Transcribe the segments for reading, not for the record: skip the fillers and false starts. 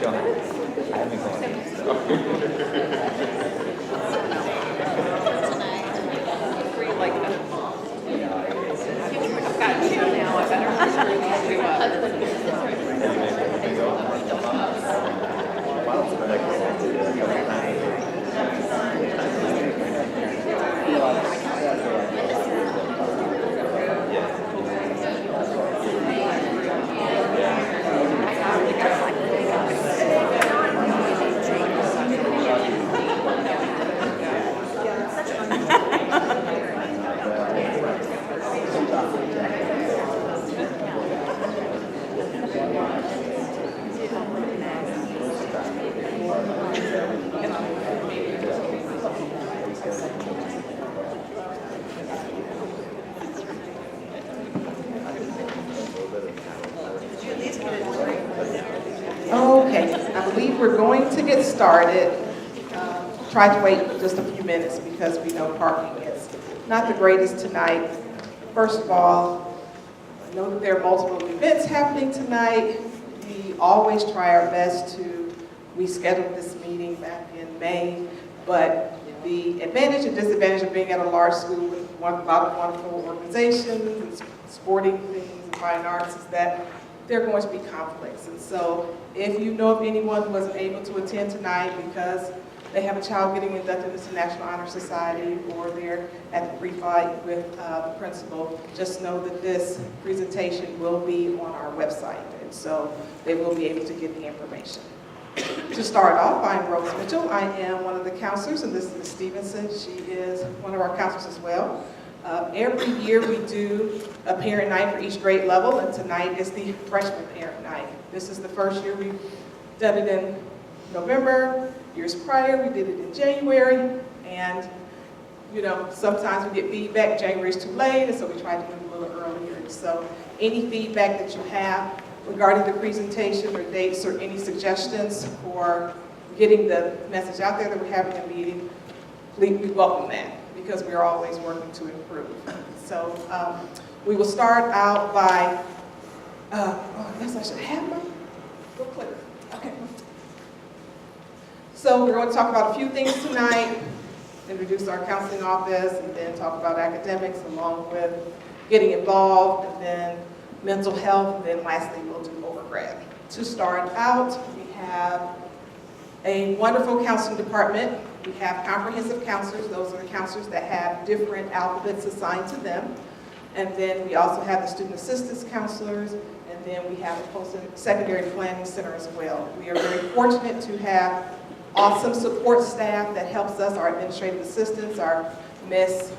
I've got two now. I better do Okay, I believe we're going to get started. Try to wait just a few minutes because we know parking is not the greatest tonight. First of all, I know that there are multiple events happening tonight. We always try our best to reschedule this meeting back in May, but the advantage and disadvantage of being at a large school with a lot of wonderful organizations and sporting things and fine arts is that there are going to be conflicts. And so if you know of anyone who wasn't able to attend tonight because they have a child getting inducted into the National Honor Society or they're at the pre-fight with the principal, just know that this presentation will be on our website. And so they will be able to get the information. To start off, I'm Rose Mitchell. I am one of the counselors, and this is Ms. Stevenson. She is one of our counselors as well. Every year we do a parent night for each grade level, and tonight is the freshman parent night. This is the first year we've done it in November. Years prior, we did it in January, and you know, sometimes we get feedback, January is too late, and so we try to do it a little earlier. And so any feedback that you have regarding the presentation or dates or any suggestions for getting the message out there that we're having a meeting, we welcome that, because we're always working to improve. So we will start out by, I guess I should have my, go clicker, okay. So we're going to talk about a few things tonight, introduce our counseling office, and then talk about academics along with getting involved, and then mental health, and then lastly we'll do overgrad. To start out, we have a wonderful counseling department. We have comprehensive counselors. Those are the counselors that have different alphabets assigned to them. And then we also have the student assistance counselors, and then we have a post-secondary planning center as well. We are very fortunate to have awesome support staff that helps us, our administrative assistants, our Miss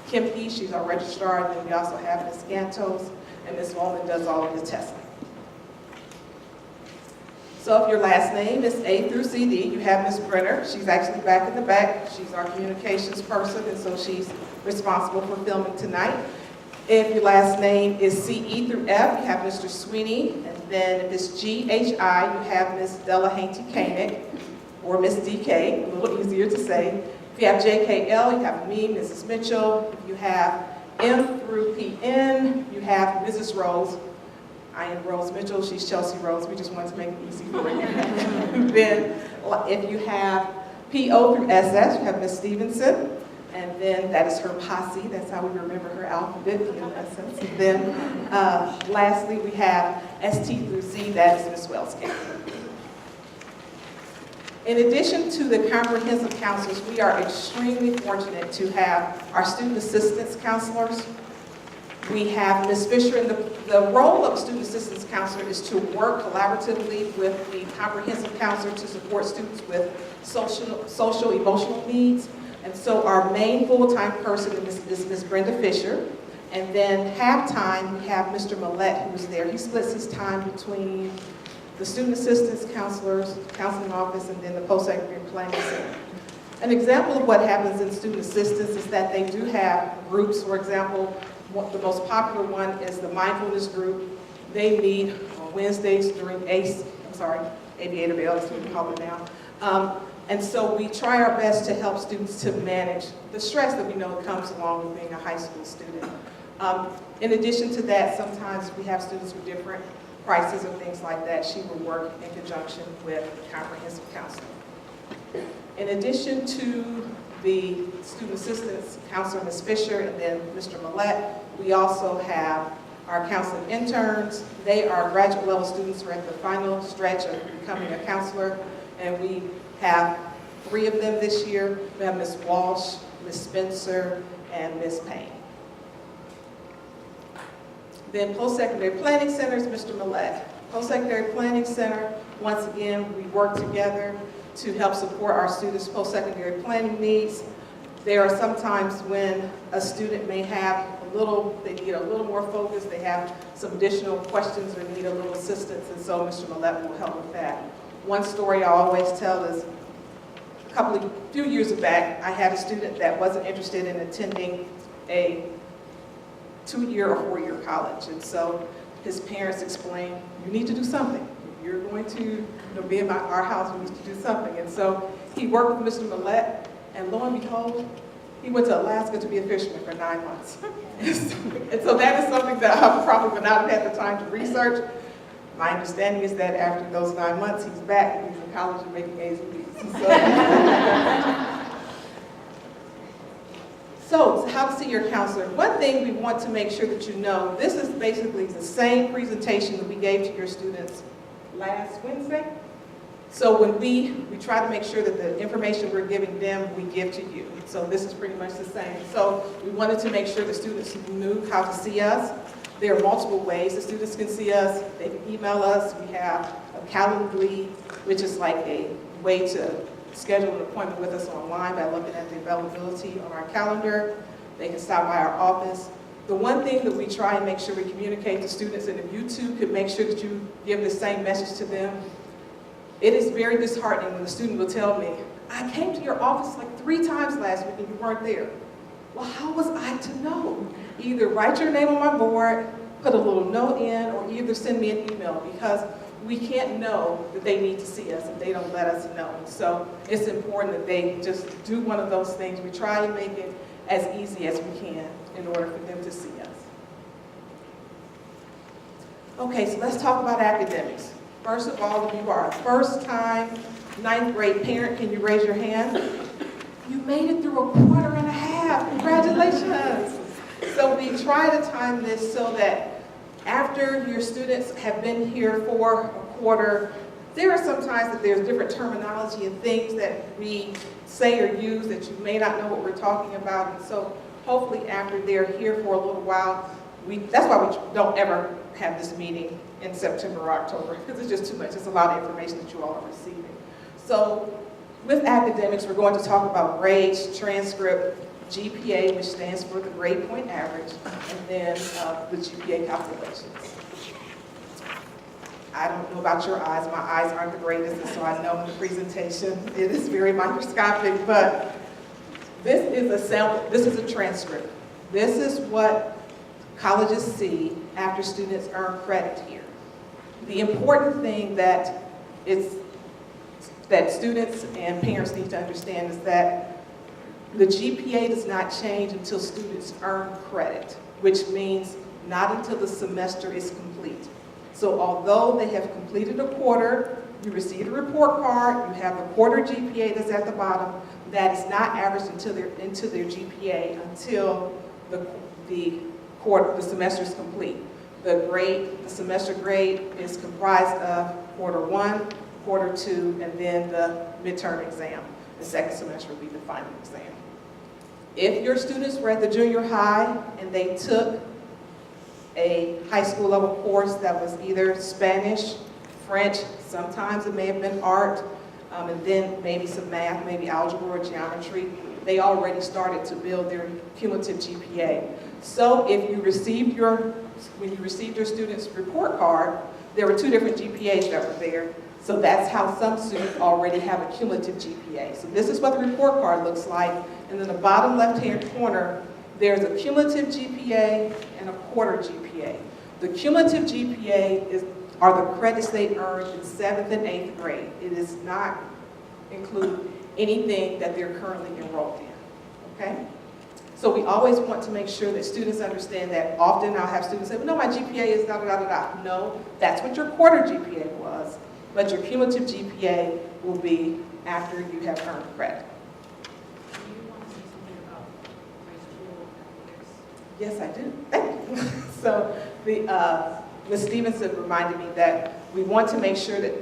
Kimke, she's our registrar, and then we also have Miss Gantos, and Miss Woman does all of the testing. So if your last name is A through CD, you have Miss Brenner. She's actually back in the back. She's our communications person, and so she's responsible for filming tonight. If your last name is CE through F, you have Mr. Sweeney, and then if it's GHI, you have Miss Della Hainty-Koenig, or Miss DK, a little easier to say. If you have JKL, you have me, Mrs. Mitchell. If you have M through PN, you have Mrs. Rose. I am Rose Mitchell, she's Chelsea Rose. We just wanted to make it easy for you. Then if you have PO through SS, you have Miss Stevenson. And then that is her posse. That's how we remember her alphabet in essence. And then lastly, we have ST through Z, that is Miss Wellskin. In addition to the comprehensive counselors, we are extremely fortunate to have our student assistance counselors. We have Ms. Fisher, and the role of a student assistance counselor is to work collaboratively with the comprehensive counselor to support students with social emotional needs. And so our main full-time person is Ms. Brenda Fisher. And then half-time, we have Mr. Millette, who's there. He splits his time between the student assistance counselors, counseling office, and then the post-secondary planning center. An example of what happens in student assistance is that they do have groups. For example, the most popular one is the mindfulness group. They meet on Wednesdays during Aviator Bell, as we call it now. And so we try our best to help students to manage the stress that we know comes along with being a high school student. In addition to that, sometimes we have students with different crisis or things like that, she will work in conjunction with comprehensive counseling. In addition to the student assistance counselor, Ms. Fisher, and then Mr. Millette, we also have our counseling interns. They are graduate level students who are at the final stretch of becoming a counselor, and we have 3 of them this year. We have Ms. Walsh, Ms. Spencer, and Ms. Payne. Then Post-Secondary Planning Center is Mr. Millette. Post-Secondary Planning Center, once again, we work together to help support our students' post-secondary planning needs. There are some times when a student may have they need a little more focus, they have some additional questions or need a little assistance, and so Mr. Millette will help with that. One story I always tell is a few years back, I had a student that wasn't interested in attending a 2-year or 4-year college, and so his parents explained, you need to do something. If you're going to be in our house, you need to do something. And so he worked with Mr. Millette, and lo and behold, he went to Alaska to be a fisherman for 9 months. And so that is something that I probably would not have had the time to research. My understanding is that after those 9 months, he's back and he's in college and making A's and B's. So how to see your counselor. One thing we want to make sure that you know, this is basically the same presentation that we gave to your students last Wednesday. So when we try to make sure that the information we're giving them, we give to you. So this is pretty much the same. So we wanted to make sure the students knew how to see us. There are multiple ways the students can see us. They can email us. We have a Calendly, which is like a way to schedule an appointment with us online by looking at the availability on our calendar. They can stop by our office. The one thing that we try and make sure we communicate to students, and if you too could make sure that you give the same message to them, it is very disheartening when the student will tell me, I came to your office like 3 times last week and you weren't there. Well, how was I to know? Either write your name on my board, put a little note in, or either send me an email, because we can't know that they need to see us if they don't let us know. So it's important that they just do one of those things. We try and make it as easy as we can in order for them to see us. Okay, so let's talk about academics. First of all, if you are a first-time 9th grade parent, can you raise your hand? You made it through a quarter and a half. Congratulations. So we try to time this so that after your students have been here for a quarter, there are some times that there's different terminology and things that we say or use that you may not know what we're talking about. And so hopefully after they're here for a little while, that's why we don't ever have this meeting in September or October, because it's just too much. It's a lot of information that you all are receiving. So with academics, we're going to talk about grades, transcript, GPA, which stands for the grade point average, and then the GPA calculations. I don't know about your eyes. My eyes aren't the greatest, and so I know in the presentation it is very microscopic, but this is a sample, this is a transcript. This is what colleges see after students earn credit here. The important thing that students and parents need to understand is that the GPA does not change until students earn credit, which means not until the semester is complete. So although they have completed a quarter, you receive a report card, you have the quarter GPA that's at the bottom, that is not averaged into their GPA until the semester is complete. The semester grade is comprised of quarter 1, quarter 2, and then the midterm exam. The second semester will be the final exam. If your students were at the junior high and they took a high school level course that was either Spanish, French, sometimes it may have been art, and then maybe some math, maybe algebra or geometry, they already started to build their cumulative GPA. So if you when you received your student's report card, there were 2 different GPAs that were there. So that's how some students already have a cumulative GPA. So this is what the report card looks like. And in the bottom left-hand corner, there's a cumulative GPA and a quarter GPA. The cumulative GPA are the credits they earned in 7th and 8th grade. It does not include anything that they're currently enrolled in, okay? So we always want to make sure that students understand that. Often I'll have students say, well, no, my GPA is da da da da da. No, that's what your quarter GPA was, but your cumulative GPA will be after you have earned credit. Do you want to say something about high school athletics? Yes, I do. Thank you. So Ms. Stevenson reminded me that we want to make sure that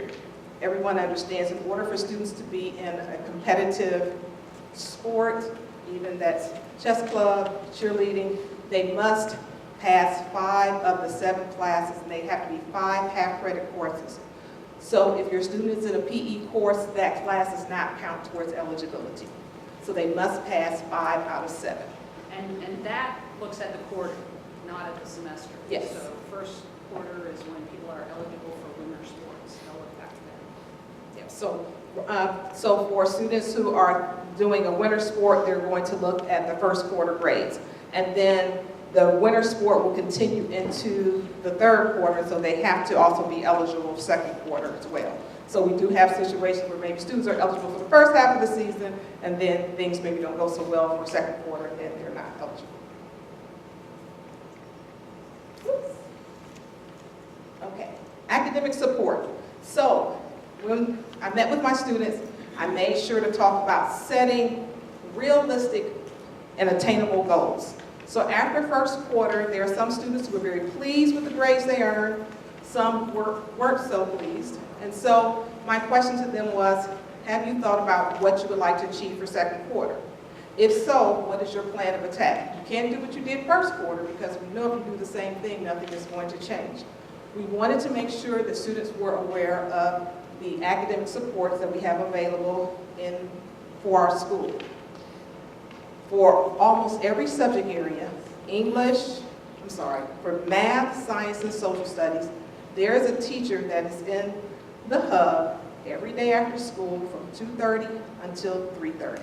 everyone understands in order for students to be in a competitive sport, even that's chess club, cheerleading, they must pass 5 of the 7 classes, and they have to be 5 half-credit courses. So if your student is in a PE course, that class does not count towards eligibility. So they must pass 5 out of 7. And that looks at the quarter, not at the semester. Yes. So first quarter is when people are eligible for winter sports. They'll look back then. Yeah, so for students who are doing a winter sport, they're going to look at the first quarter grades. And then the winter sport will continue into the third quarter, so they have to also be eligible for second quarter as well. So we do have situations where maybe students are eligible for the first half of the season, and then things maybe don't go so well for second quarter, and then they're not eligible. Oops. Okay, academic support. So when I met with my students, I made sure to talk about setting realistic and attainable goals. So after first quarter, there are some students who were very pleased with the grades they earned. Some weren't so pleased. And so my question to them was, have you thought about what you would like to achieve for second quarter? If so, what is your plan of attack? You can't do what you did first quarter because we know if you do the same thing, nothing is going to change. We wanted to make sure that students were aware of the academic supports that we have available for our school. For almost every subject area, for math, science, and social studies, there is a teacher that is in the hub every day after school from 2:30 until 3:30.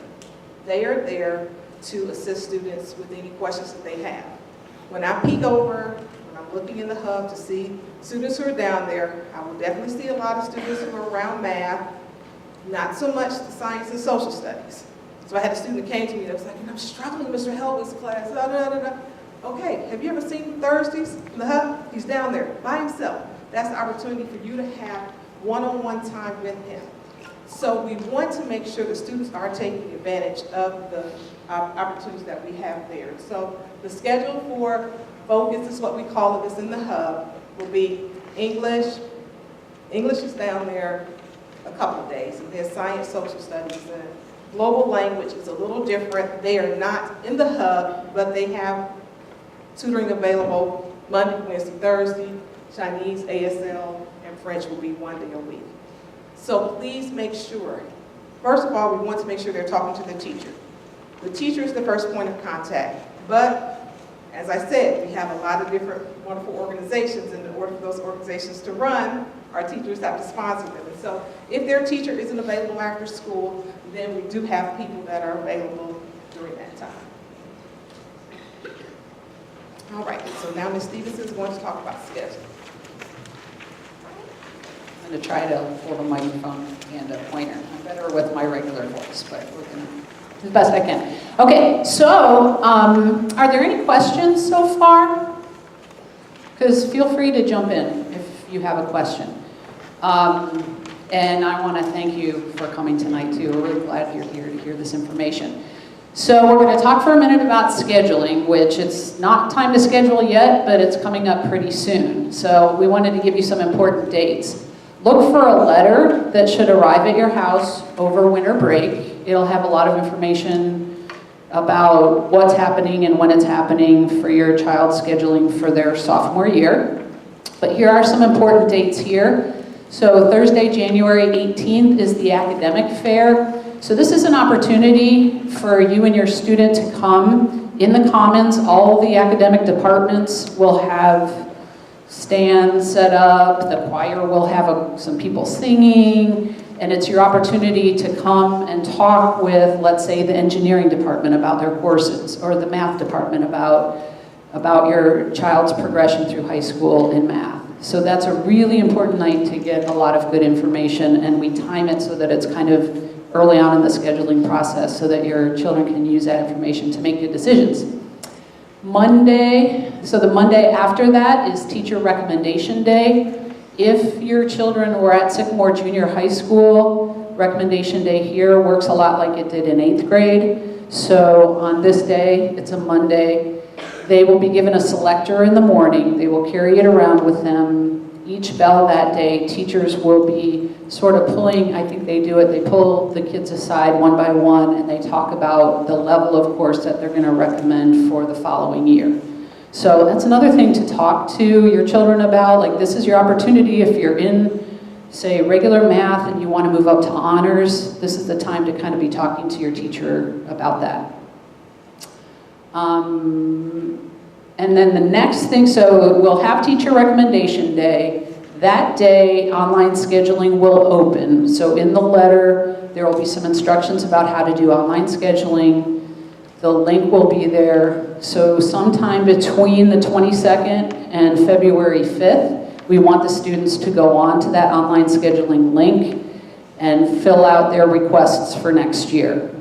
They are there to assist students with any questions that they have. When I peek over, when I'm looking in the hub to see students who are down there, I will definitely see a lot of students who are around math, not so much the science and social studies. So I had a student that came to me that was like, I'm struggling, Mr. Helwig's class, da, da, da, da. Okay, have you ever seen Thursdays in the hub? He's down there by himself. That's the opportunity for you to have one-on-one time with him. So we want to make sure the students are taking advantage of the opportunities that we have there. So the schedule for focus is what we call it, is in the hub, will be English. English is down there a couple of days, and there's science, social studies, and global language is a little different. They are not in the hub, but they have tutoring available Monday, Wednesday, Thursday. Chinese, ASL, and French will be 1 day a week. So please make sure, first of all, we want to make sure they're talking to the teacher. The teacher is the first point of contact, but as I said, we have a lot of different wonderful organizations, and in order for those organizations to run, our teachers have to sponsor them. And so if their teacher isn't available after school, then we do have people that are available during that time. All right, so now Ms. Stevenson is going to talk about scheduling. I'm going to try to hold a microphone and a pointer. I'm better with my regular voice, but we're going to do the best I can. Okay, so are there any questions so far? Because feel free to jump in if you have a question. And I want to thank you for coming tonight too. We're really glad you're here to hear this information. So we're going to talk for a minute about scheduling, which it's not time to schedule yet, but it's coming up pretty soon. So we wanted to give you some important dates. Look for a letter that should arrive at your house over winter break. It'll have a lot of information about what's happening and when it's happening for your child's scheduling for their sophomore year. But here are some important dates here. So Thursday, January 18th is the academic fair. So this is an opportunity for you and your student to come in the Commons. All the academic departments will have stands set up. The choir will have some people singing. And it's your opportunity to come and talk with, let's say, the engineering department about their courses, or the math department about your child's progression through high school in math. So that's a really important night to get a lot of good information, and we time it so that it's kind of early on in the scheduling process so that your children can use that information to make good decisions. Monday, so the Monday after that is Teacher Recommendation Day. If your children were at Sycamore Junior High School, Recommendation Day here works a lot like it did in 8th grade. So on this day, it's a Monday, they will be given a selector in the morning. They will carry it around with them. Each bell that day, teachers will be sort of pulling, I think they do it, they pull the kids aside one by one and they talk about the level of course that they're going to recommend for the following year. So that's another thing to talk to your children about. Like, this is your opportunity if you're in, say, regular math and you want to move up to honors, this is the time to kind of be talking to your teacher about that. And then the next thing, so we'll have Teacher Recommendation Day. That day, online scheduling will open. So in the letter, there will be some instructions about how to do online scheduling. The link will be there. So sometime between the 22nd and February 5th, we want the students to go on to that online scheduling link and fill out their requests for next year.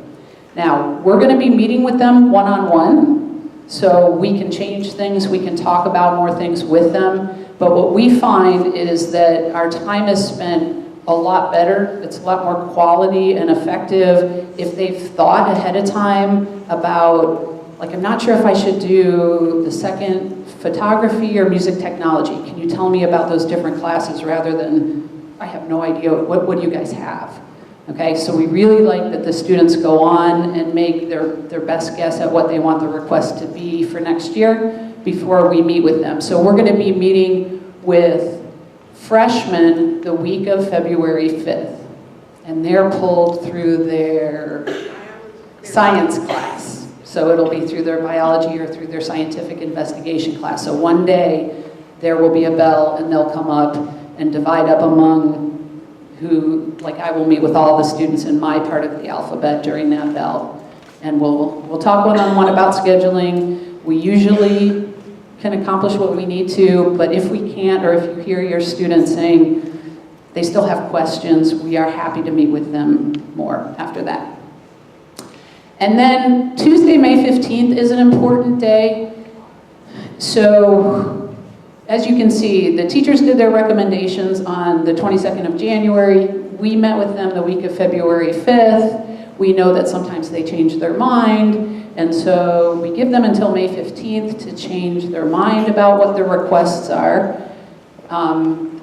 Now, we're going to be meeting with them one-on-one. So we can change things, we can talk about more things with them, but what we find is that our time is spent a lot better, it's a lot more quality and effective if they've thought ahead of time about, like, I'm not sure if I should do the second photography or music technology. Can you tell me about those different classes rather than, I have no idea, what do you guys have? Okay, so we really like that the students go on and make their best guess at what they want the request to be for next year before we meet with them. So we're going to be meeting with freshmen the week of February 5th, and they're pulled through their science class. So it'll be through their biology or through their scientific investigation class. So one day there will be a bell and they'll come up and divide up among who, like, I will meet with all the students in my part of the alphabet during that bell. And we'll talk one-on-one about scheduling. We usually can accomplish what we need to, but if we can't, or if you hear your students saying they still have questions, we are happy to meet with them more after that. And then Tuesday, May 15th is an important day. So, as you can see, the teachers did their recommendations on the 22nd of January. We met with them the week of February 5th. We know that sometimes they change their mind, and so we give them until May 15th to change their mind about what their requests are.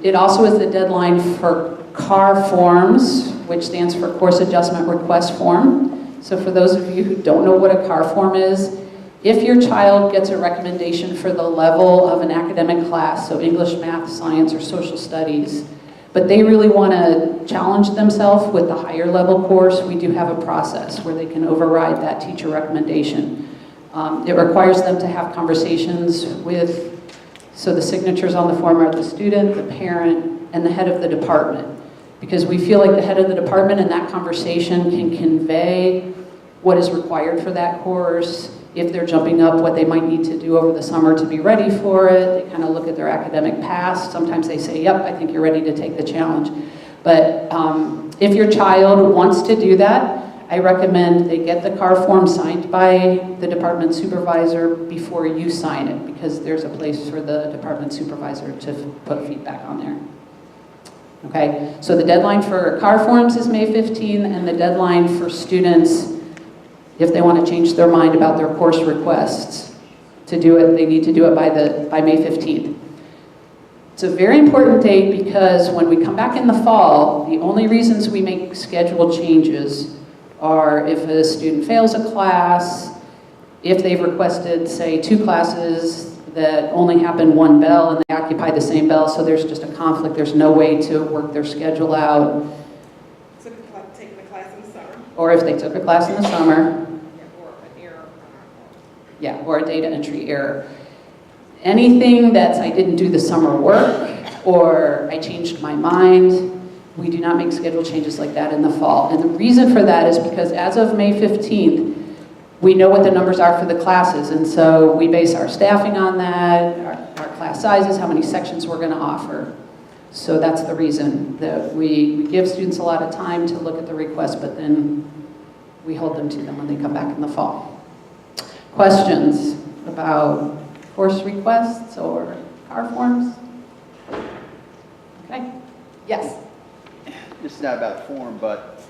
It also is the deadline for CAR forms, which stands for Course Adjustment Request Form. So for those of you who don't know what a CAR form is, if your child gets a recommendation for the level of an academic class, so English, math, science, or social studies, but they really want to challenge themselves with the higher level course, we do have a process where they can override that teacher recommendation. It requires them to have conversations with, so the signatures on the form are the student, the parent, and the head of the department. Because we feel like the head of the department in that conversation can convey what is required for that course, if they're jumping up, what they might need to do over the summer to be ready for it. They kind of look at their academic past. Sometimes they say, yep, I think you're ready to take the challenge. But if your child wants to do that, I recommend they get the CAR form signed by the department supervisor before you sign it, because there's a place for the department supervisor to put feedback on there. Okay, so the deadline for CAR forms is May 15, and the deadline for students, if they want to change their mind about their course requests, to do it, they need to do it by May 15th. It's a very important date because when we come back in the fall, the only reasons we make schedule changes are if a student fails a class, if they've requested, say, 2 classes that only happen 1 bell and they occupy the same bell, so there's just a conflict, there's no way to work their schedule out. So taking a class in the summer. Or if they took a class in the summer. Or an error. Yeah, or a data entry error. Anything that's I didn't do the summer work or I changed my mind, we do not make schedule changes like that in the fall. And the reason for that is because as of May 15th, we know what the numbers are for the classes, and so we base our staffing on that, our class sizes, how many sections we're going to offer. So that's the reason that we give students a lot of time to look at the request, but then we hold them to them when they come back in the fall. Questions about course requests or car forms? Okay, yes. This is not about a form, but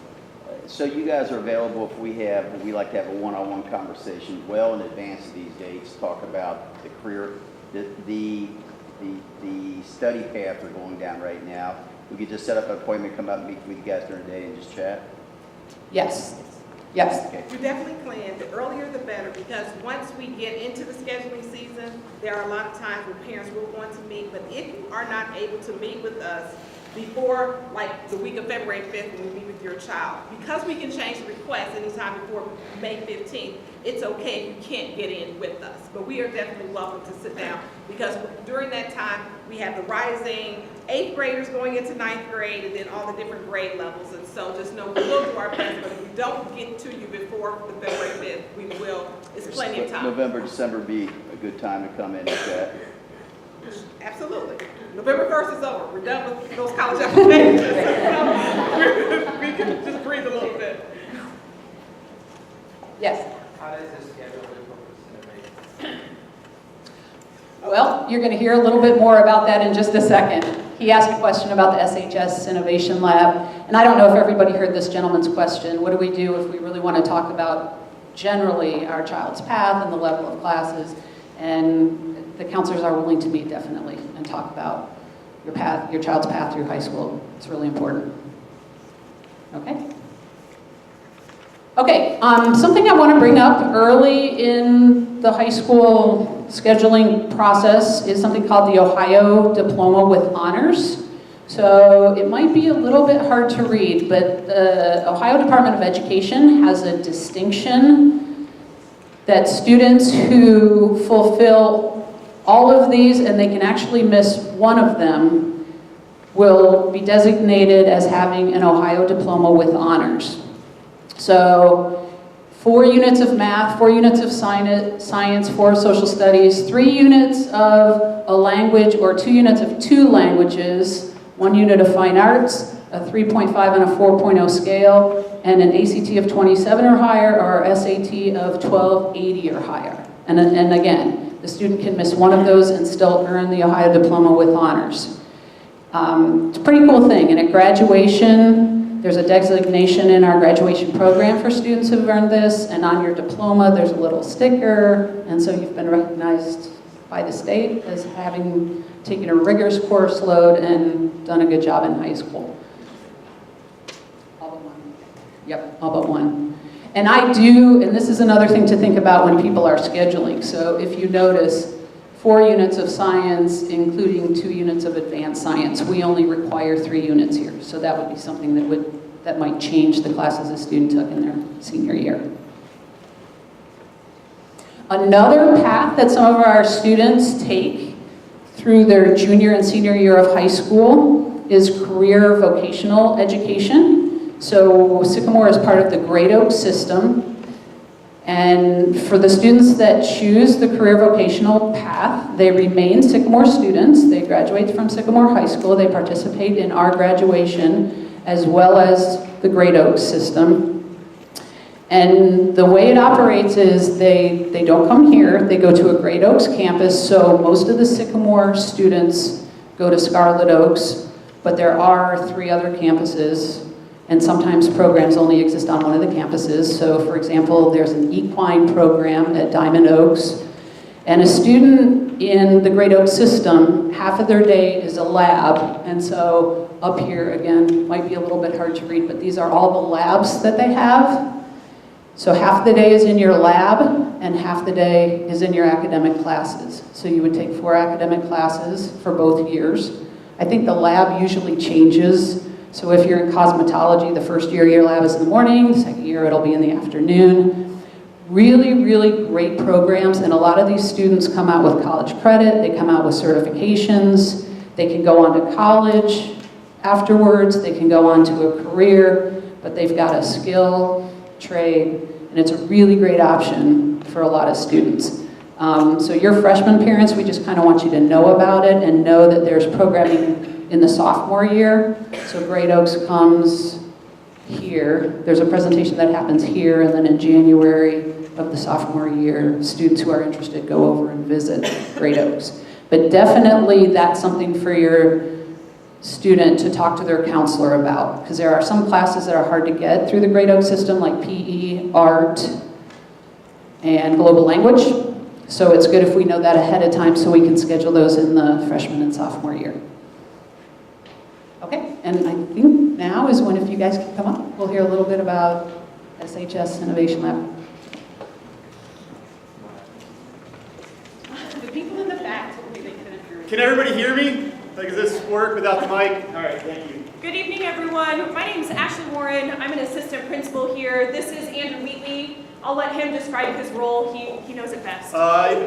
so you guys are available if we like to have a one-on-one conversation well in advance of these dates, talk about the career, the study path we're going down right now. We could just set up an appointment, come out and meet with you guys during the day and just chat? Yes. Yes. Okay. We definitely plan, the earlier the better, because once we get into the scheduling season, there are a lot of times where parents will want to meet, but if you are not able to meet with us before, like, the week of February 5th when we meet with your child, because we can change the request anytime before May 15th, it's okay if you can't get in with us. But we are definitely welcome to sit down, because during that time, we have the rising 8th graders going into 9th grade, and then all the different grade levels. And so just know we'll do our best, but if we don't get to you before the February 5th, we will. It's plenty of time. November, December be a good time to come in and chat. Absolutely. November 1st is over. We're done with those college applications. We can just breathe a little bit. Yes. How does this schedule differ for Cinnamon? Well, you're going to hear a little bit more about that in just a second. He asked a question about the SHS Innovation Lab, and I don't know if everybody heard this gentleman's question. What do we do if we really want to talk about generally our child's path and the level of classes? And the counselors are willing to meet definitely and talk about your path, your child's path through high school. It's really important. Okay? Okay, something I want to bring up early in the high school scheduling process is something called the Ohio Diploma with Honors. So it might be a little bit hard to read, but the Ohio Department of Education has a distinction that students who fulfill all of these, and they can actually miss one of them, will be designated as having an Ohio Diploma with Honors. So 4 units of math, 4 units of science, 4 social studies, 3 units of a language or 2 units of 2 languages, 1 unit of fine arts, a 3.5 and a 4.0 scale, and an ACT of 27 or higher, or SAT of 1280 or higher. And again, the student can miss one of those and still earn the Ohio Diploma with Honors. It's a pretty cool thing, and at graduation, there's a designation in our graduation program for students who've earned this, and on your diploma there's a little sticker, and so you've been recognized by the state as having taken a rigorous course load and done a good job in high school. All but one. Yep, all but one. And I do, and this is another thing to think about when people are scheduling, so if you notice, 4 units of science, including 2 units of advanced science. We only require 3 units here, so that would be something that might change the classes a student took in their senior year. Another path that some of our students take through their junior and senior year of high school is career vocational education. So Sycamore is part of the Great Oaks system. And for the students that choose the career vocational path, they remain Sycamore students. They graduate from Sycamore High School. They participate in our graduation as well as the Great Oaks system. And the way it operates is they don't come here. They go to a Great Oaks campus. So most of the Sycamore students go to Scarlet Oaks, but there are 3 other campuses. And sometimes programs only exist on one of the campuses. So for example, there's an equine program at Diamond Oaks. And a student in the Great Oaks system, half of their day is a lab. And so up here, again, might be a little bit hard to read, but these are all the labs that they have. So half the day is in your lab, and half the day is in your academic classes. So you would take 4 academic classes for both years. I think the lab usually changes. So if you're in cosmetology, the first year your lab is in the morning, the second year it'll be in the afternoon. Really, really great programs, and a lot of these students come out with college credit, they come out with certifications, they can go on to college afterwards, they can go on to a career, but they've got a skill, trade, and it's a really great option for a lot of students. So your freshman parents, we just kind of want you to know about it and know that there's programming in the sophomore year. So Great Oaks comes here. There's a presentation that happens here, and then in January of the sophomore year, students who are interested go over and visit Great Oaks. But definitely that's something for your student to talk to their counselor about, because there are some classes that are hard to get through the Great Oaks system, like PE, art, and global language. So it's good if we know that ahead of time so we can schedule those in the freshman and sophomore year. Okay, and I think now is when, if you guys can come up, we'll hear a little bit about SHS Innovation Lab. The people in the back told me they couldn't hear me. Can everybody hear me? Like, does this work without the mic? All right, thank you. Good evening, everyone. My name is Ashley Warren. I'm an assistant principal here. This is Andrew Wheatley. I'll let him describe his role. He knows it best.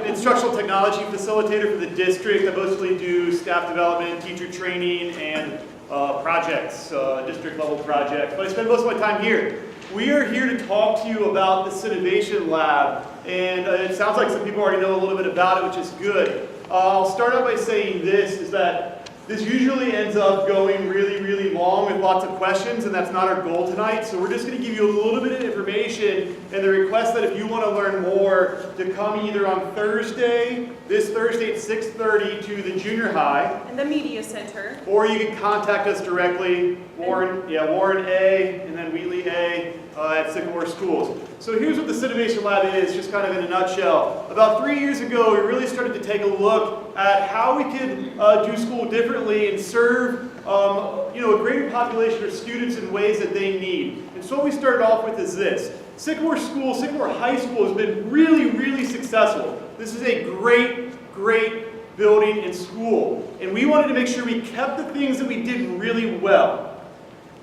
Instructional technology facilitator for the district. I mostly do staff development, teacher training, and projects, district level projects. But I spend most of my time here. We are here to talk to you about this innovation lab. And it sounds like some people already know a little bit about it, which is good. I'll start out by saying this, is that this usually ends up going really, really long with lots of questions, and that's not our goal tonight. So we're just going to give you a little bit of information, and the request that if you want to learn more, to come either on Thursday, this Thursday at 6:30 to the junior high, And the Media Center. or you can contact us directly, Warren A, and then Wheatley A at Sycamore Schools. So here's what the Innovation Lab is, just kind of in a nutshell. About 3 years ago, we really started to take a look at how we could do school differently and serve a greater population of students in ways that they need. And so what we started off with is this. Sycamore High School has been really, really successful. This is a great building and school. And we wanted to make sure we kept the things that we did really well.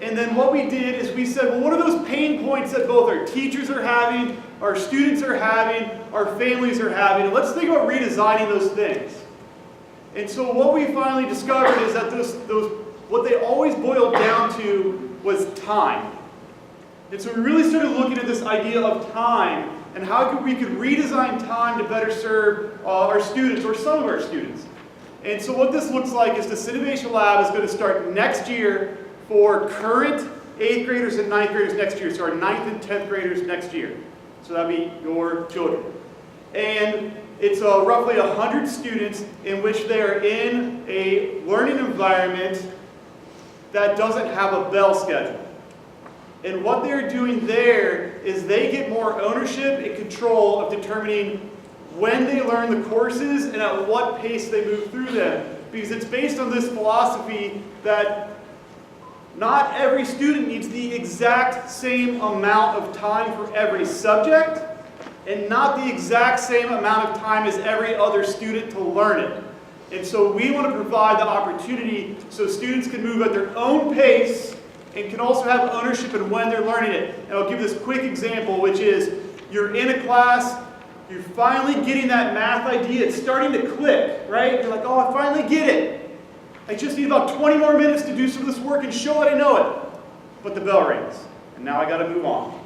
And then what we did is we said, well, what are those pain points that both our teachers are having, our students are having, our families are having, and let's think about redesigning those things. And so what we finally discovered is that what they always boiled down to was time. And so we really started looking at this idea of time and how we could redesign time to better serve our students, or some of our students. And so what this looks like is this Innovation Lab is going to start next year for current 8th graders and 9th graders next year, so our 9th and 10th graders next year. So that'll be your children. And it's roughly 100 students in which they are in a learning environment that doesn't have a bell schedule. And what they're doing there is they get more ownership and control of determining when they learn the courses and at what pace they move through them. Because it's based on this philosophy that not every student needs the exact same amount of time for every subject, and not the exact same amount of time as every other student to learn it. And so we want to provide the opportunity so students can move at their own pace and can also have ownership in when they're learning it. And I'll give this quick example, which is you're in a class, you're finally getting that math idea, it's starting to click, right? You're like, oh, I finally get it. I just need about 20 more minutes to do some of this work and show that I know it. But the bell rings, and now I got to move on.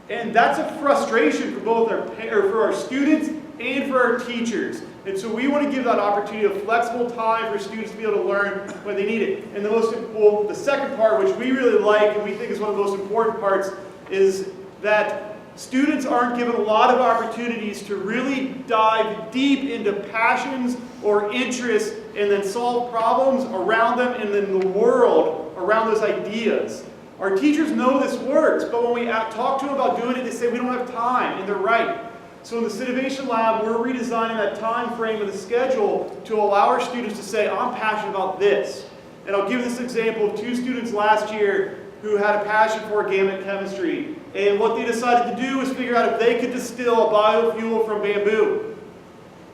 And that's a frustration for both for our students and for our teachers. And so we want to give that opportunity of flexible time for students to be able to learn when they need it. And the second part, which we really like and we think is one of the most important parts, is that students aren't given a lot of opportunities to really dive deep into passions or interests and then solve problems around them and in the world around those ideas. Our teachers know this works, but when we talk to them about doing it, they say we don't have time, and they're right. So in this Innovation Lab, we're redesigning that time frame of the schedule to allow our students to say, I'm passionate about this. And I'll give this example of 2 students last year who had a passion for organic chemistry. And what they decided to do was figure out if they could distill a biofuel from bamboo.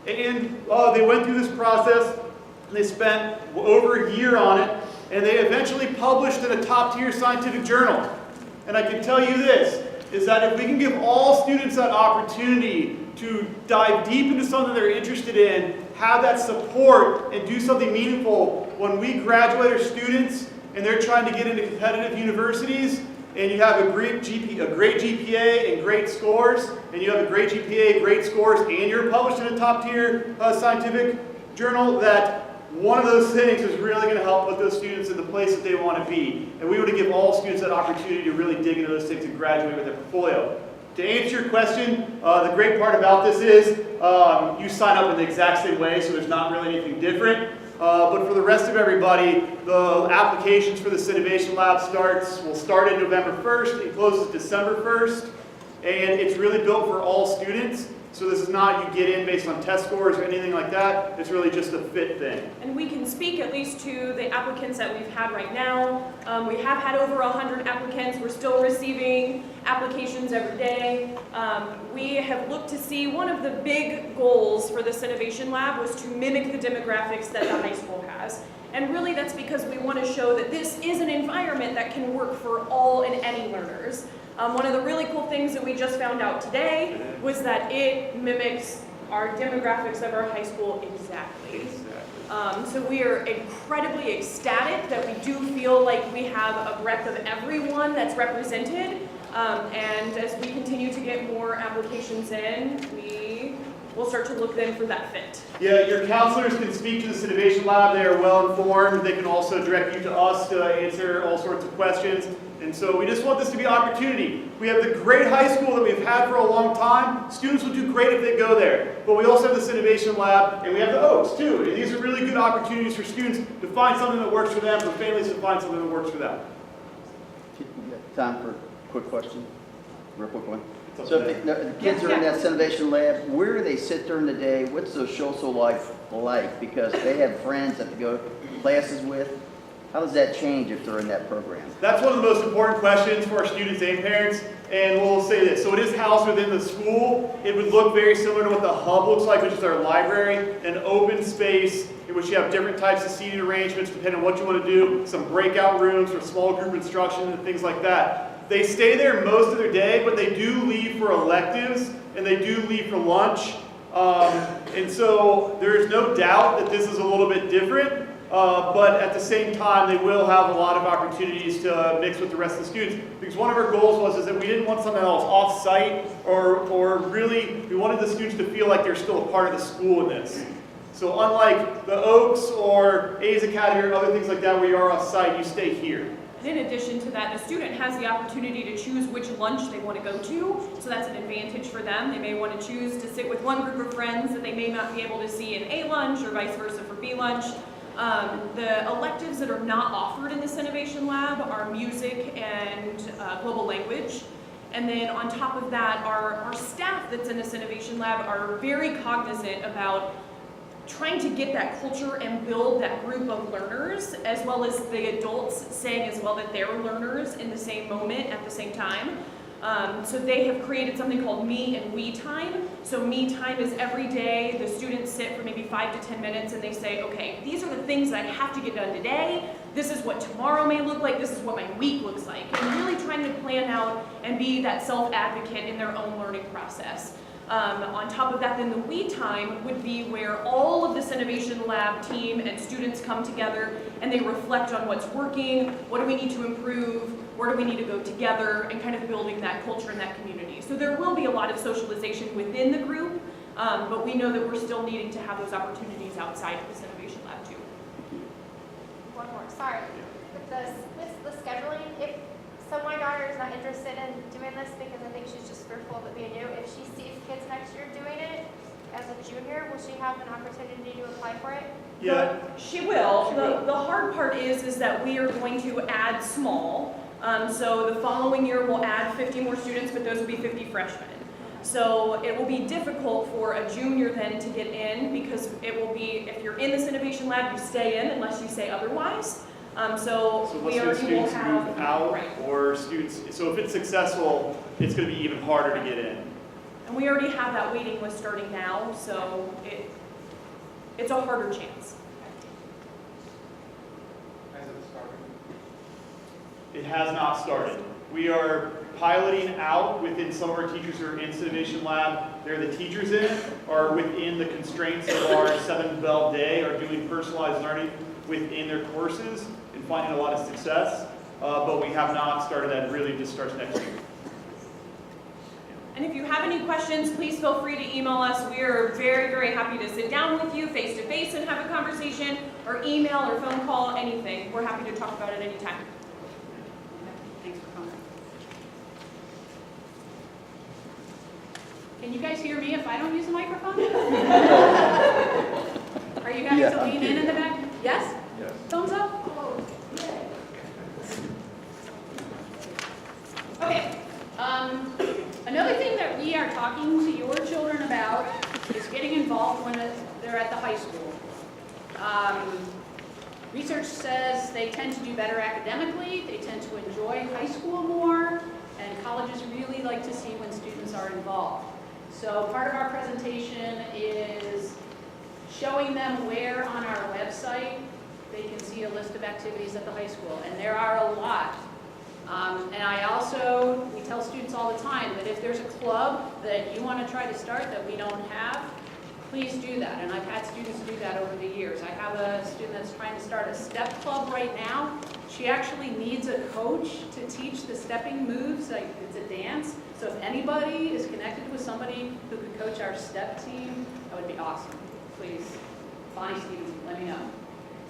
And they went through this process, and they spent over a year on it, and they eventually published in a top-tier scientific journal. And I can tell you this, is that if we can give all students that opportunity to dive deep into something they're interested in, have that support, and do something meaningful, when we graduate our students and they're trying to get into competitive universities, and you have a great GPA and great scores, and you have a great GPA, great scores, and you're published in a top-tier scientific journal, that one of those things is really going to help put those students in the place that they want to be. And we want to give all students that opportunity to really dig into those things and graduate with their portfolio. To answer your question, the great part about this is you sign up in the exact same way, so there's not really anything different. But for the rest of everybody, the applications for the Innovation Lab will start in November 1st. It closes December 1st. And it's really built for all students. So this is not you get in based on test scores or anything like that. It's really just a fit thing. And we can speak at least to the applicants that we've had right now. We have had over 100 applicants. We're still receiving applications every day. We have looked to see one of the big goals for this Innovation Lab was to mimic the demographics that the high school has. And really that's because we want to show that this is an environment that can work for all and any learners. One of the really cool things that we just found out today was that it mimics our demographics of our high school exactly. So we are incredibly ecstatic that we do feel like we have a breadth of everyone that's represented. And as we continue to get more applications in, we will start to look then for that fit. Yeah, your counselors can speak to this Innovation Lab. They are well informed. They can also direct you to us to answer all sorts of questions. And so we just want this to be an opportunity. We have the great high school that we've had for a long time. Students will do great if they go there. But we also have this Innovation Lab, and we have the Oaks too. And these are really good opportunities for students to find something that works for them, for families to find something that works for them. You got time for a quick question? Real quick one. It's So up to if the kids are in that Innovation Lab, where do they sit during the day? What's their social life like? Because they have friends that they go to classes with. How does that change if they're in that program? That's one of the most important questions for our students and parents, and we'll say this. So it is housed within the school. It would look very similar to what the hub looks like, which is our library, an open space in which you have different types of seating arrangements depending on what you want to do, some breakout rooms for small group instruction and things like that. They stay there most of their day, but they do leave for electives, and they do leave for lunch. And so there's no doubt that this is a little bit different. But at the same time, they will have a lot of opportunities to mix with the rest of the students. Because one of our goals was that we didn't want something else off-site, or really, we wanted the students to feel like they're still a part of the school in this. So unlike the Oaks or A's Academy or other things like that where you are off-site, you stay here. And in addition to that, the student has the opportunity to choose which lunch they want to go to, so that's an advantage for them. They may want to choose to sit with one group of friends that they may not be able to see in A lunch or vice versa for B lunch. The electives that are not offered in this Innovation Lab are music and global language. And then on top of that, our staff that's in this Innovation Lab are very cognizant about trying to get that culture and build that group of learners, as well as the adults saying as well that they're learners in the same moment at the same time. So they have created something called Me and We Time. So Me Time is every day the students sit for maybe 5 to 10 minutes and they say, okay, these are the things that I have to get done today. This is what tomorrow may look like. This is what my week looks like. And really trying to plan out and be that self-advocate in their own learning process. On top of that, then the We Time would be where all of this Innovation Lab team and students come together and they reflect on what's working, what do we need to improve, where do we need to go together, and kind of building that culture and that community. So there will be a lot of socialization within the group, but we know that we're still needing to have those opportunities outside of this Innovation Lab too. One more, sorry. With the scheduling, so my daughter is not interested in doing this because I think she's just fearful of it being new. If she sees kids next year doing it as a junior, will she have an opportunity to apply for it? Yeah. She will. The hard part is that we are going to add small. So the following year we'll add 50 more students, but those will be 50 freshmen. So it will be difficult for a junior then to get in because it will be, if you're in this Innovation Lab, you stay in unless you say otherwise. So we unless already will students have, move out right. or students, so if it's successful, it's going to be even harder to get in. And we already have that waiting list starting now, so it's a harder chance. Has it started? It has not started. We are piloting out within some of our teachers who are in Innovation Lab. They're the teachers in it, are within the constraints of our 7 to 12 day, are doing personalized learning within their courses and finding a lot of success. But we have not started that. It really just starts next year. And if you have any questions, please feel free to email us. We are very, very happy to sit down with you face to face and have a conversation, or email or phone call, anything. We're happy to talk about it anytime. Thanks for coming. Can you guys hear me if I don't use the microphone? Are you having to lean in the back? Yes? Yes. Thumbs up? Okay. Another thing that we are talking to your children about is getting involved when they're at the high school. Research says they tend to do better academically, they tend to enjoy high school more, and colleges really like to see when students are involved. So part of our presentation is showing them where on our website they can see a list of activities at the high school, and there are a lot. We tell students all the time that if there's a club that you want to try to start that we don't have, please do that. And I've had students do that over the years. I have a student that's trying to start a step club right now. She actually needs a coach to teach the stepping moves, like it's a dance. So if anybody is connected with somebody who could coach our step team, that would be awesome. Please, Bonnie Stevens, let me know.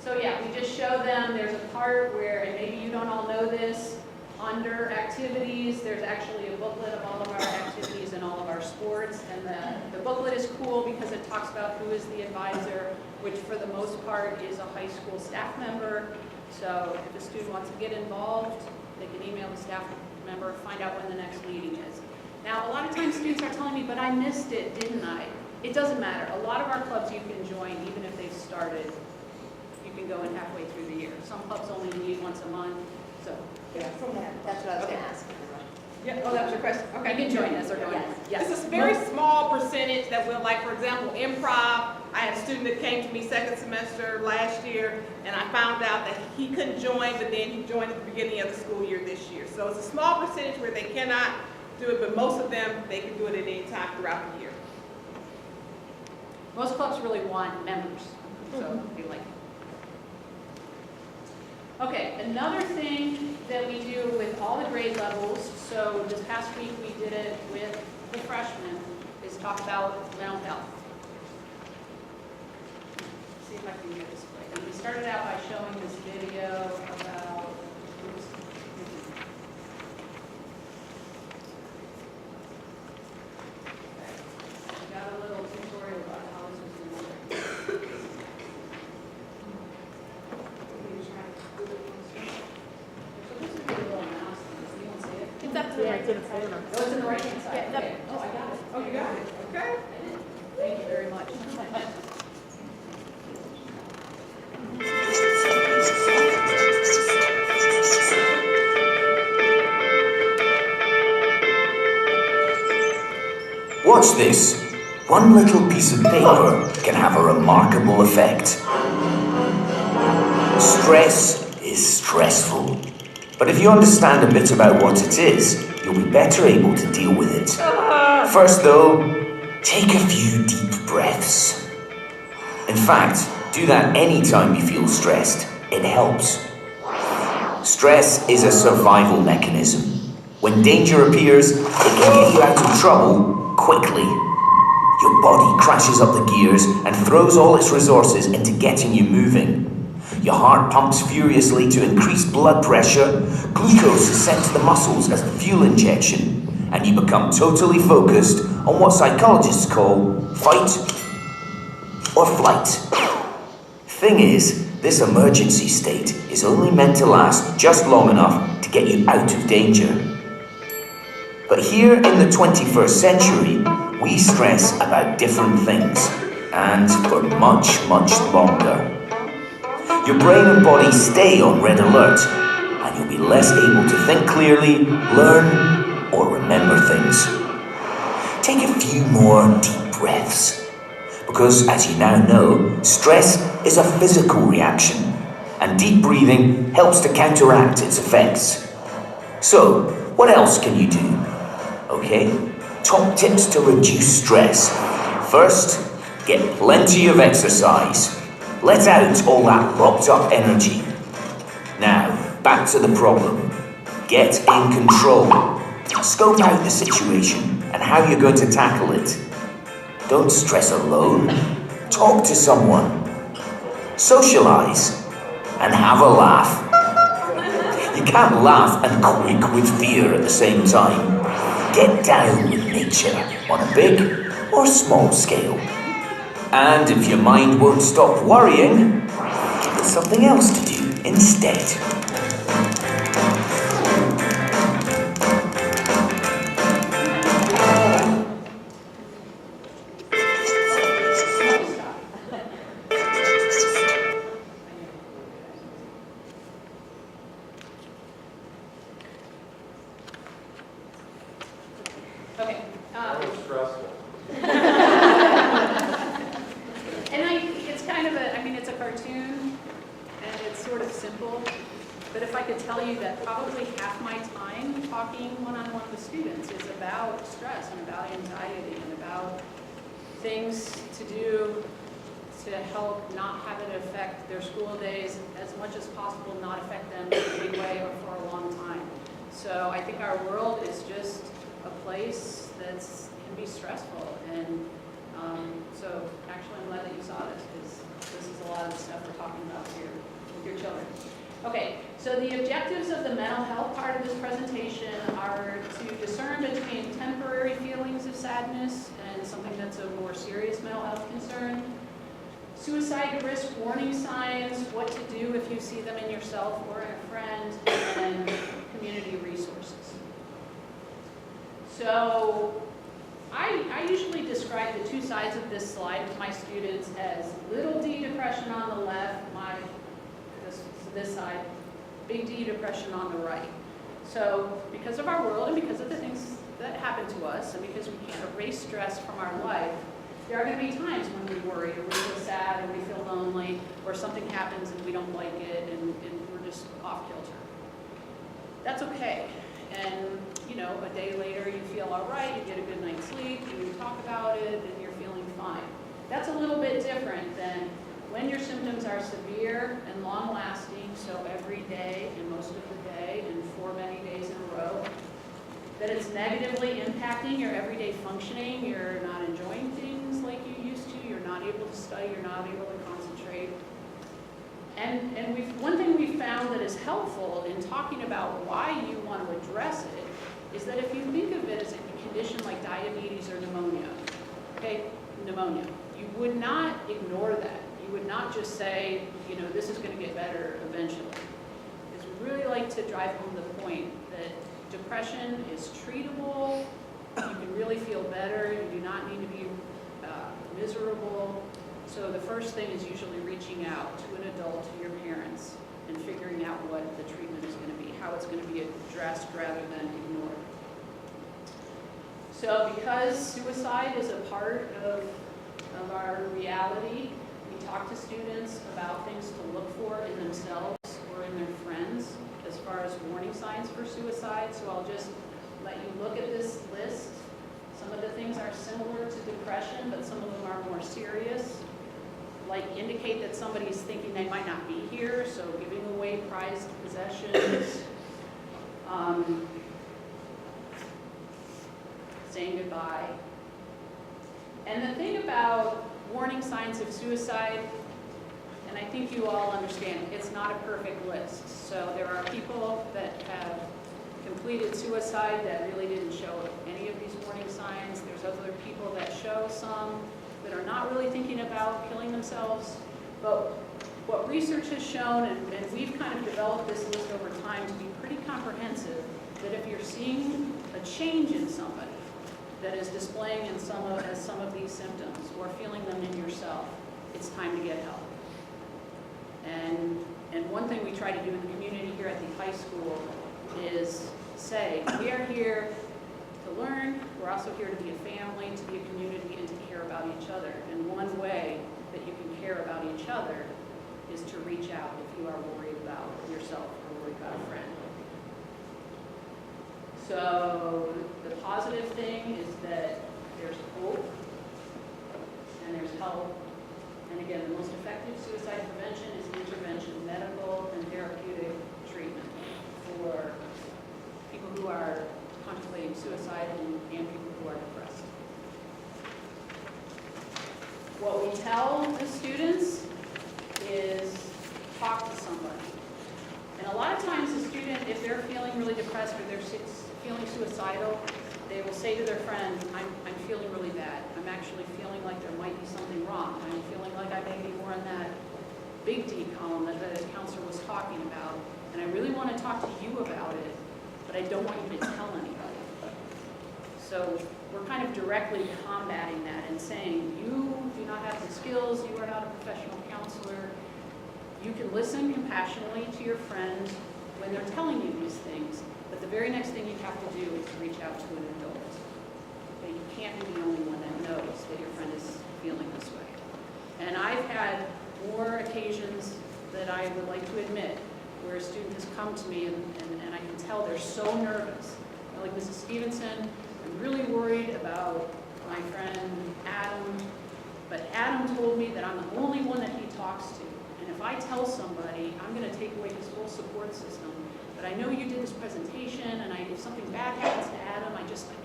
So yeah, we just show them, there's a part where, and maybe you don't all know this, under activities, there's actually a booklet of all of our activities and all of our sports. And the booklet is cool because it talks about who is the advisor, which for the most part is a high school staff member. So if a student wants to get involved, they can email the staff member, find out when the next meeting is. Now, a lot of times students are telling me, but I missed it, didn't I? It doesn't matter. A lot of our clubs you can join even if they've started. You can go in halfway through the year. Some clubs only meet once a month. So, Yeah, that's what I was going to ask. Yeah, oh, that was your question? Okay. you can join us or join us. Yes. It's a very small percentage that will, like, for example, improv. I had a student that came to me second semester last year, and I found out that he couldn't join, but then he joined at the beginning of the school year this year. So it's a small percentage where they cannot do it, but most of them, they can do it at any time throughout the year. Most clubs really want members, so they like it. Okay, another thing that we do with all the grade levels, so this past week we did it with the freshmen, is talk about mental health. Let's see if I can get this right. And we started out by showing this video about, oops, we got a little tutorial about how this was going to work. It's up to the right side. Oh, it's in the right-hand side? Yeah, Okay. Oh, I got it. Oh, you got it? Okay. Thank you very much. Watch this. One little piece of paper can have a remarkable effect. Stress is stressful. But if you understand a bit about what it is, you'll be better able to deal with it. First though, take a few deep breaths. In fact, do that anytime you feel stressed. It helps. Stress is a survival mechanism. When danger appears, it can get you out of trouble quickly. Your body crashes up the gears and throws all its resources into getting you moving. Your heart pumps furiously to increase blood pressure, glucose is sent to the muscles as a fuel injection, and you become totally focused on what psychologists call fight or flight. Thing is, this emergency state is only meant to last just long enough to get you out of danger. But here in the 21st century, we stress about different things, and for much, much longer. Your brain and body stay on red alert, and you'll be less able to think clearly, learn, or remember things. Take a few more deep breaths, because as you now know, stress is a physical reaction, and deep breathing helps to counteract its effects. So, what else can you do? Okay, top tips to reduce stress. First, get plenty of exercise. Let out all that locked up energy. Now, back to the problem. Get in control. Scope out the situation and how you're going to tackle it. Don't stress alone. Talk to someone. socialize, and have a laugh. You can't laugh and quake with fear at the same time. Get down with nature on a big or small scale. And if your mind won't stop worrying, give it something else to do instead. Okay. That was stressful. It's kind of a, I mean, it's a cartoon, and it's sort of simple, but if I could tell you that probably half my time talking one-on-one with students is about stress and about anxiety and about things to do to help not have it affect their school days, as much as possible not affect them in a big way or for a long time. So I think our world is just a place that can be stressful, and so actually I'm glad that you saw this, because this is a lot of the stuff we're talking about here with your children. Okay, so the objectives of the mental health part of this presentation are to discern between temporary feelings of sadness and something that's a more serious mental health concern, suicide risk warning signs, what to do if you see them in yourself or in a friend, and community resources. So I usually describe the two sides of this slide to my students as little d depression on the left, this side, big D depression on the right. So because of our world and because of the things that happen to us and because we can't erase stress from our life, there are going to be times when we worry or we feel sad or we feel lonely or something happens and we don't like it and we're just off kilter. That's okay. And you know, a day later you feel all right, you get a good night's sleep, you talk about it, and you're feeling fine. That's a little bit different than when your symptoms are severe and long-lasting, so every day and most of the day and for many days in a row, that it's negatively impacting your everyday functioning, you're not enjoying things like you used to, you're not able to study, you're not able to concentrate. And one thing we've found that is helpful in talking about why you want to address it is that if you think of it as a condition like diabetes or pneumonia, okay, pneumonia, you would not ignore that. You would not just say, you know, this is going to get better eventually. Because we really like to drive home the point that depression is treatable, you can really feel better, you do not need to be miserable. So the first thing is usually reaching out to an adult, to your parents, and figuring out what the treatment is going to be, how it's going to be addressed rather than ignored. So because suicide is a part of our reality, we talk to students about things to look for in themselves or in their friends as far as warning signs for suicide. So I'll just let you look at this list. Some of the things are similar to depression, but some of them are more serious. Like indicate that somebody's thinking they might not be here, so giving away prized possessions, saying goodbye. And the thing about warning signs of suicide, and I think you all understand, it's not a perfect list. So there are people that have completed suicide that really didn't show any of these warning signs. There's other people that show some that are not really thinking about killing themselves. But what research has shown, and we've kind of developed this list over time to be pretty comprehensive, that if you're seeing a change in somebody that is displaying in some of these symptoms or feeling them in yourself, it's time to get help. And one thing we try to do in the community here at the high school is say, we are here to learn, we're also here to be a family, to be a community, and to care about each other. And one way that you can care about each other is to reach out if you are worried about yourself or worried about a friend. So the positive thing is that there's hope and there's help. And again, the most effective suicide prevention is intervention, medical and therapeutic treatment for people who are contemplating suicide and people who are depressed. What we tell the students is talk to somebody. And a lot of times the student, if they're feeling really depressed or they're feeling suicidal, they will say to their friend, I'm feeling really bad. I'm actually feeling like there might be something wrong. I'm feeling like I may be more in that big D column that the counselor was talking about. And I really want to talk to you about it, but I don't want you to tell anybody. So we're kind of directly combating that and saying, you do not have the skills, you are not a professional counselor. You can listen compassionately to your friend when they're telling you these things, but the very next thing you have to do is reach out to an adult. Okay? You can't be the only one that knows that your friend is feeling this way. And I've had more occasions that I would like to admit where a student has come to me and I can tell they're so nervous. They're like, Mrs. Stevenson, I'm really worried about my friend Adam, but Adam told me that I'm the only one that he talks to. And if I tell somebody, I'm going to take away his whole support system. But I know you did this presentation, and if something bad happens to Adam, I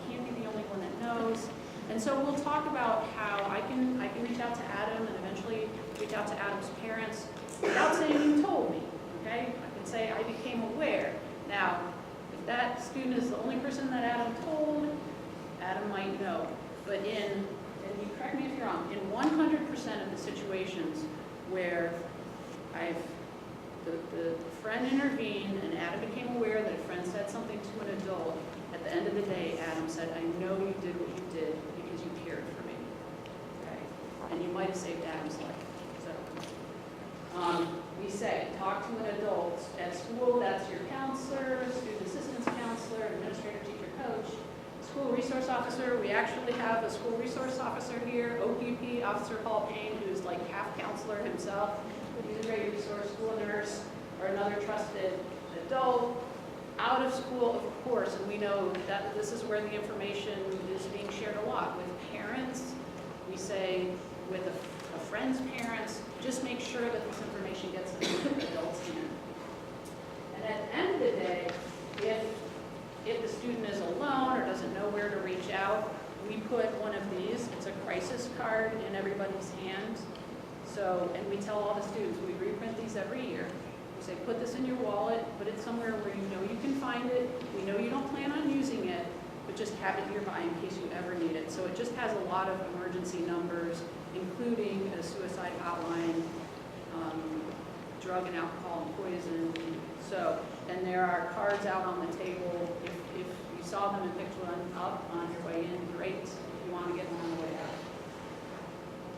can't be the only one that knows. And so we'll talk about how I can reach out to Adam and eventually reach out to Adam's parents without saying you told me. Okay? I can say I became aware. Now, if that student is the only person that Adam told, Adam might know. But and you correct me if you're wrong, in 100% of the situations where the friend intervened and Adam became aware that a friend said something to an adult, at the end of the day, Adam said, I know you did what you did because you cared for me. Okay? And you might have saved Adam's life. So we say, talk to an adult at school, that's your counselor, student assistance counselor, administrator, teacher, coach, school resource officer. We actually have a school resource officer here, OPP, Officer Paul Payne, who's like half counselor himself. He's a great resource, school nurse, or another trusted adult. Out of school, of course, and we know that this is where the information is being shared a lot. With parents, we say with a friend's parents, just make sure that this information gets in the adult's hand. And at the end of the day, if the student is alone or doesn't know where to reach out, we put one of these, it's a crisis card in everybody's hands. So, and we tell all the students, we reprint these every year. We say, put this in your wallet, put it somewhere where you know you can find it. We know you don't plan on using it, but just have it nearby in case you ever need it. So it just has a lot of emergency numbers, including a suicide hotline, drug and alcohol and poison. So, and there are cards out on the table. If you saw them and picked one up on your way in, great. If you want to get one on the way out.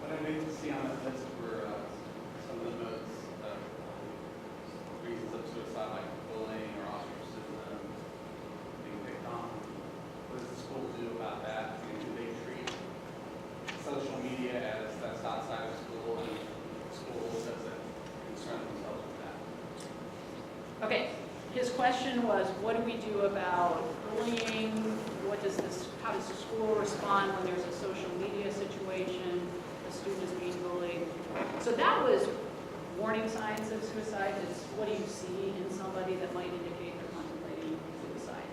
What I need to see on that list were some of the most reasons of suicide, like bullying or ostracism, being picked on. What does the school do about that? I mean, do they treat social media as that's outside of school, and school doesn't concern themselves with that? Okay, his question was, what do we do about bullying? How does the school respond when there's a social media situation, a student is being bullied? So that was warning signs of suicide. It's what do you see in somebody that might indicate they're contemplating suicide.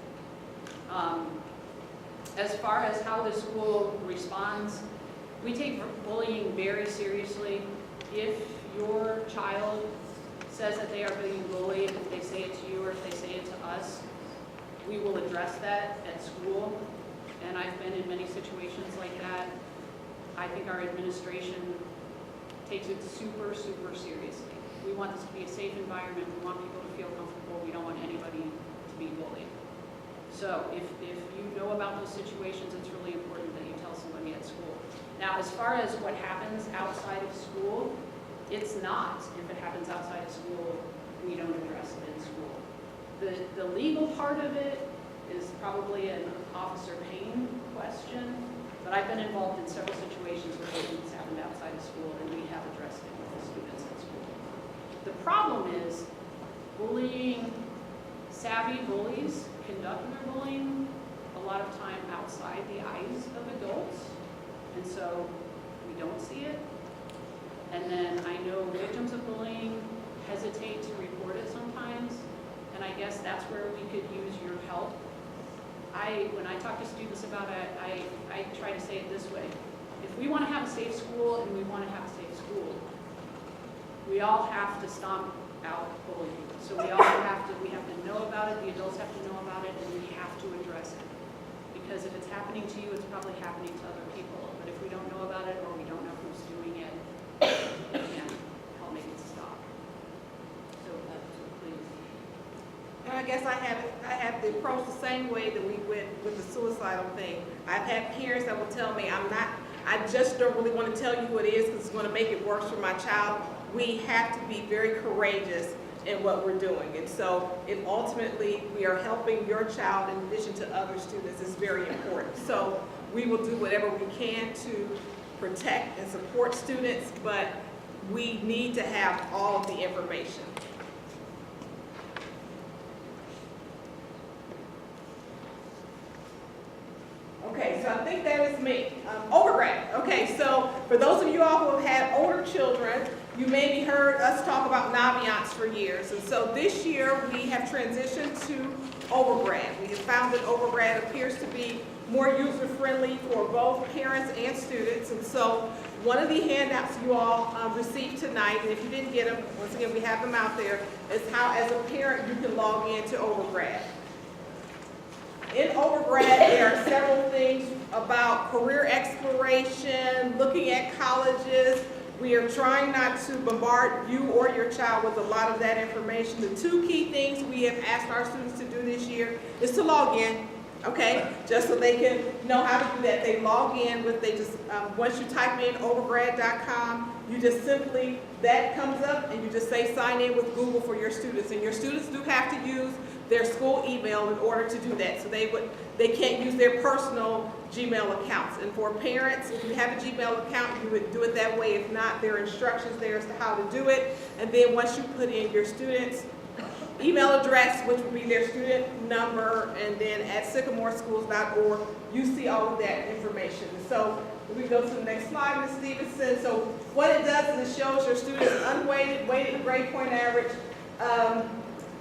As far as how the school responds, we take bullying very seriously. If your child says that they are being bullied, if they say it to you or if they say it to us, we will address that at school. And I've been in many situations like that. I think our administration takes it super, super seriously. We want this to be a safe environment. We want people to feel comfortable. We don't want anybody to be bullied. So if you know about those situations, it's really important that you tell somebody at school. Now, as far as what happens outside of school, it's not. If it happens outside of school, we don't address it in school. The legal part of it is probably an Officer Payne question, but I've been involved in several situations where things happened outside of school, and we have addressed it with the students at school. The problem is bullying, savvy bullies conduct their bullying a lot of time outside the eyes of adults, and so we don't see it. And then I know victims of bullying hesitate to report it sometimes, and I guess that's where we could use your help. When I talk to students about it, I try to say it this way. If we want to have a safe school and we want to have a safe school, We all have to stomp out bullying. So we have to know about it, the adults have to know about it, and we have to address it. Because if it's happening to you, it's probably happening to other people. But if we don't know about it, or we don't know who's doing it, we can't help make it stop. So please. And I guess I have the approach the same way that we went with the suicidal thing. I've had parents that will tell me, I just don't really want to tell you who it is because it's going to make it worse for my child. We have to be very courageous in what we're doing. And so if ultimately we are helping your child in addition to other students, is very important. So we will do whatever we can to protect and support students, but we need to have all of the information. Okay, so I think that is me. Overgrad. Okay, so for those of you all who have had older children, you maybe heard us talk about Naviance for years. And so this year we have transitioned to Overgrad. We have found that Overgrad appears to be more user-friendly for both parents and students. And so one of the handouts you all received tonight, and if you didn't get them, once again, we have them out there, is how as a parent you can log into Overgrad. In Overgrad, there are several things about career exploration, looking at colleges. We are trying not to bombard you or your child with a lot of that information. The two key things we have asked our students to do this year is to log in, okay? Just so they can know how to do that. They log in with, once you type in overgrad.com, you just simply, that comes up and you just say sign in with Google for your students. And your students do have to use their school email in order to do that. So they can't use their personal Gmail accounts. And for parents, if you have a Gmail account, you would do it that way. If not, there are instructions there as to how to do it. And then once you put in your student's email address, which would be their student number, and then at sycamoreschools.org, you see all of that information. So if we go to the next slide, Ms. Stevenson. So what it does is it shows your students' unweighted, weighted grade point average,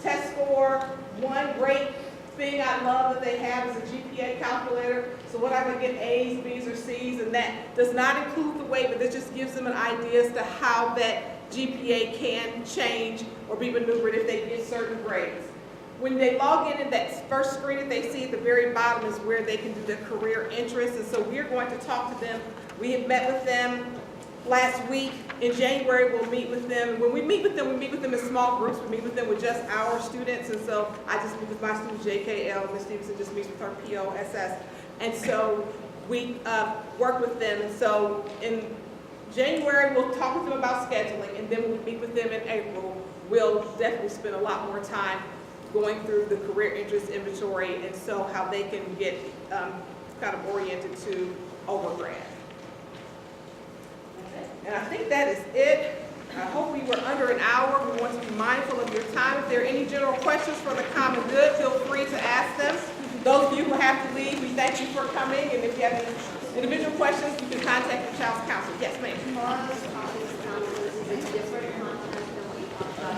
test score. One great thing I love that they have is a GPA calculator. So what I would get A's, B's, or C's, and that does not include the weight, but this just gives them an idea as to how that GPA can change or be maneuvered if they get certain grades. When they log in that first screen that they see at the very bottom is where they can do their career interests. And so we're going to talk to them. We have met with them last week. In January, we'll meet with them. When we meet with them in small groups. We meet with them with just our students. And so I just meet with my students, JKL. Ms. Stevenson just meets with her POSS. And so we work with them. And so in January, we'll talk with them about scheduling. And then when we meet with them in April, we'll definitely spend a lot more time going through the career interest inventory and so how they can get kind of oriented to Overgrad. And I think that is it. I hope we were under an hour. We want to be mindful of your time. If there are any general questions for the common good, feel free to ask them. Those of you who have to leave, we thank you for coming. And if you have any individual questions, you can contact your child's counselor. Yes, ma'am.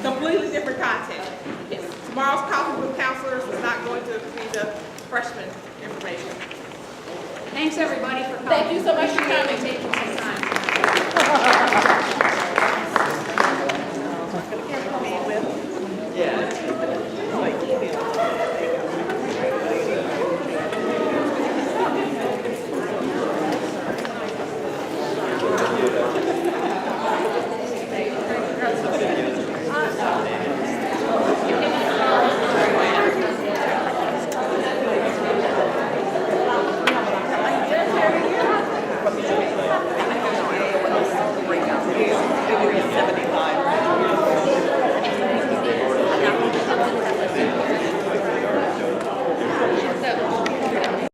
Completely different content. Yes. Tomorrow's Coffee with Counselors is not going to be the freshman information. Thanks, everybody, for coming. Thank you so much for Appreciate coming. you taking some time.